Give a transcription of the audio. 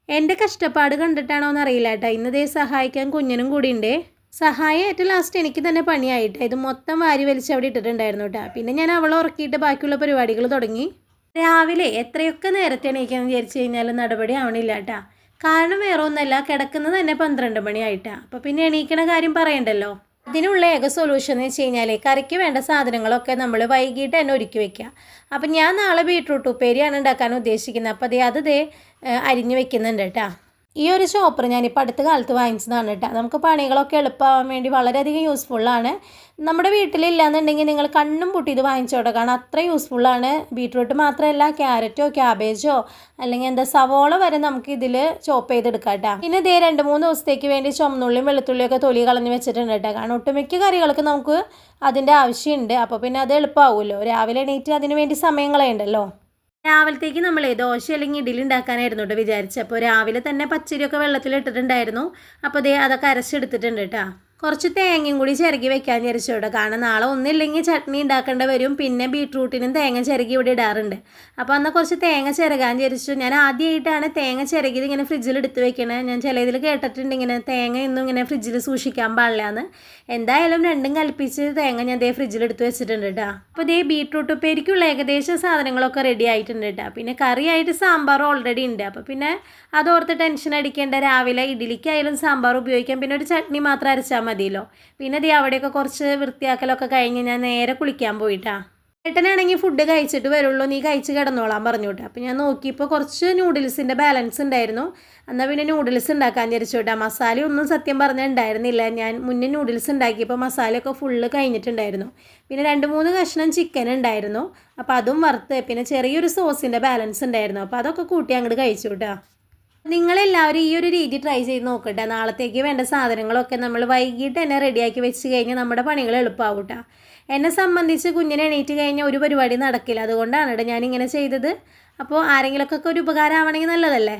എൻ്റെ കഷ്ടപ്പാട് കണ്ടിട്ടാണോ എന്നറിയില്ല കേട്ടോ. ഇന്ന് ദേ സഹായിക്കാൻ കുഞ്ഞിനും കൂടി ഉണ്ട്. സഹായം ഏറ്റവും ലാസ്റ്റ് എനിക്ക് തന്നെ പണിയായിട്ട് ഇത് മൊത്തം വാരി വലിച്ച് അവിടെ ഇട്ടിട്ടുണ്ടായിരുന്നു കേട്ടോ. പിന്നെ ഞാൻ അവളെ ഉറക്കിയിട്ട് ബാക്കിയുള്ള പരിപാടികൾ തുടങ്ങി. രാവിലെ എത്രയൊക്കെ നേരത്തെ എണീക്കാന്ന് വിചാരിച്ചു കഴിഞ്ഞാൽ നടപടി ആവണില്ല കേട്ടോ. കാരണം വേറെ ഒന്നല്ല, കിടക്കുന്നത് തന്നെ 12 മണിയായിട്ടാണ്. അപ്പോൾ പിന്നെ എണീക്കണ കാര്യം പറയണ്ടല്ലോ. ഇതിനുള്ള ഏക സൊല്യൂഷൻ എന്ന് വെച്ച് കഴിഞ്ഞാൽ കറിക്ക് വേണ്ട സാധനങ്ങളൊക്കെ നമ്മൾ വൈകിട്ട് തന്നെ ഒരുക്കി വെക്കുക. അപ്പം ഞാൻ നാളെ ബീട്രൂട്ട് ഉപ്പേരിയാണ് ഉണ്ടാക്കാൻ ഉദ്ദേശിക്കുന്നത്. അപ്പോൾ അത് അരിഞ്ഞ് വെക്കുന്നുണ്ട് കേട്ടോ. ഈ ഒരു ചോപ്പർ ഞാനിപ്പോൾ അടുത്ത കാലത്ത് വാങ്ങിച്ചതാണ് കേട്ടോ. നമുക്ക് പണികളൊക്കെ എളുപ്പമാവാൻ വേണ്ടി വളരെയധികം യൂസ്ഫുള്ളാണ്. നമ്മുടെ വീട്ടിലില്ലാന്നുണ്ടെങ്കിൽ നിങ്ങൾ കണ്ണും പൂട്ടി ഇത് വാങ്ങിച്ചോട്ടെ, കാരണം അത്ര യൂസ്ഫുള്ളാണ്. ബീട്രൂട്ട് മാത്രമല്ല, ക്യാരറ്റോ ക്യാബേജോ അല്ലെങ്കിൽ സവോള വരെ നമുക്ക് ഇതിൽ ചോപ്പ് ചെയ്തെടുക്കാം കേട്ടോ. പിന്നെ ഇതേ 2-3 ദിവസത്തേക്ക് വേണ്ടി ചുമന്നുള്ളിയും വെളുത്തുള്ളിയൊക്കെ തൊലി കളഞ്ഞ് വെച്ചിട്ടുണ്ട് കേട്ടോ. കാരണം ഒട്ടുമിക്ക കറികൾക്ക് നമുക്ക് അതിൻ്റെ ആവശ്യമുണ്ട്. അപ്പോൾ പിന്നെ അത് എളുപ്പമാവുമല്ലോ. രാവിലെ എണീറ്റ് അതിന് വേണ്ടി സമയം കളയണ്ടല്ലോ. രാവിലത്തേക്ക് നമ്മൾ ദോശ അല്ലെങ്കിൽ ഇഡ്ഡലി ഉണ്ടാക്കാനായിരുന്നു കേട്ടോ വിചാരിച്ചത്. അപ്പോൾ രാവിലെ തന്നെ പച്ചരിയൊക്കെ വെള്ളത്തിലിട്ടിട്ടുണ്ടായിരുന്നു. അപ്പോൾ അതൊക്കെ അരച്ചെടുത്തിട്ടുണ്ട് കേട്ടോ. കുറച്ച് തേങ്ങയും കൂടി ചിരകി വെക്കാൻ വിചാരിച്ചു കേട്ടോ. കാരണം നാളെ ഒന്നില്ലെങ്കിൽ ചട്നി ഉണ്ടാക്കേണ്ടി വരും. പിന്നെ ബീട്രൂട്ടിനും തേങ്ങ ചിരകി ഇവിടെ ഇടാറുണ്ട്. അപ്പോൾ എന്നാൽ കുറച്ച് തേങ്ങ ചിരകാൻ വിചാരിച്ചു. ഞാൻ ആദ്യമായിട്ടാണ് തേങ്ങ ചിരകിയത് ഇങ്ങനെ ഫ്രിഡ്ജിൽ എടുത്ത് വെക്കണേ. ഞാൻ ചിലതിൽ കേട്ടിട്ടുണ്ട് ഇങ്ങനെ തേങ്ങ ഒന്നും ഇങ്ങനെ ഫ്രിഡ്ജിൽ സൂക്ഷിക്കാൻ പാടില്ലാന്ന്. എന്തായാലും രണ്ടും കൽപ്പിച്ച് തേങ്ങ ഞാൻ ഫ്രിഡ്ജിൽ എടുത്ത് വെച്ചിട്ടുണ്ട് കേട്ടോ. അപ്പോൾ ബീട്രൂട്ട് ഉപ്പേരിക്കുള്ള ഏകദേശം സാധനങ്ങളൊക്കെ റെഡി ആയിട്ടുണ്ട് കേട്ടോ. പിന്നെ കറിയായിട്ട് സാമ്പാർ ഓൾറെഡി ഉണ്ട്. അപ്പോൾ പിന്നെ അതോർത്ത് ടെൻഷൻ അടിക്കേണ്ട. രാവിലെ ഇഡ്ഡലിക്കായാലും സാമ്പാർ ഉപയോഗിക്കാം. പിന്നെ ഒരു ചട്നി മാത്രം അരച്ചാൽ മതിയല്ലോ. പിന്നെ അവിടെയൊക്കെ കുറച്ച് വൃത്തിയാക്കലൊക്കെ കഴിഞ്ഞ് ഞാൻ നേരെ കുളിക്കാൻ പോയിട്ടാ. ഏട്ടനാണെങ്കിൽ ഫുഡ് കഴിച്ചിട്ട് വരുള്ളൂ, നീ കഴിച്ച് കിടന്നോളാൻ പറഞ്ഞു കേട്ടോ. അപ്പോൾ ഞാൻ നോക്കിയപ്പോൾ കുറച്ച് നൂഡിൽസിൻ്റെ ബാലൻസ് ഉണ്ടായിരുന്നു. എന്നാൽ പിന്നെ നൂഡിൽസ് ഉണ്ടാക്കാൻ വിചാരിച്ചു കേട്ടോ. മസാല ഒന്നും സത്യം പറഞ്ഞാൽ ഉണ്ടായിരുന്നില്ല. ഞാൻ മുന്നേ നൂഡിൽസ് ഉണ്ടാക്കിയപ്പോൾ മസാലയൊക്കെ ഫുള്ള് കഴിഞ്ഞിട്ടുണ്ടായിരുന്നു. പിന്നെ 2-3 കഷ്ണം ചിക്കൻ ഉണ്ടായിരുന്നു. അപ്പോൾ അതും വറുത്ത് പിന്നെ ചെറിയൊരു സോസിൻ്റെ ബാലൻസ് ഉണ്ടായിരുന്നു. അപ്പോൾ അതൊക്കെ കൂട്ടി അങ്ങോട്ട് കഴിച്ചു കേട്ടോ. നിങ്ങളെല്ലാവരും ഈ ഒരു രീതി ട്രൈ ചെയ്ത് നോക്കട്ടെ. നാളത്തേക്ക് വേണ്ട സാധനങ്ങളൊക്കെ നമ്മൾ വൈകിട്ട് തന്നെ റെഡിയാക്കി വെച്ച് കഴിഞ്ഞാൽ നമ്മുടെ പണികൾ എളുപ്പമാവും കേട്ടോ. എന്നെ സംബന്ധിച്ച് കുഞ്ഞിനെ എണീറ്റ് കഴിഞ്ഞാൽ ഒരു പരിപാടി നടക്കില്ല. അതുകൊണ്ടാണ് കേട്ടോ ഞാനിങ്ങനെ ചെയ്തത്. അപ്പോൾ ആരെങ്കിലുമൊക്കെ ഒരു ഉപകാരം ആവണമെങ്കിൽ നല്ലതല്ലേ.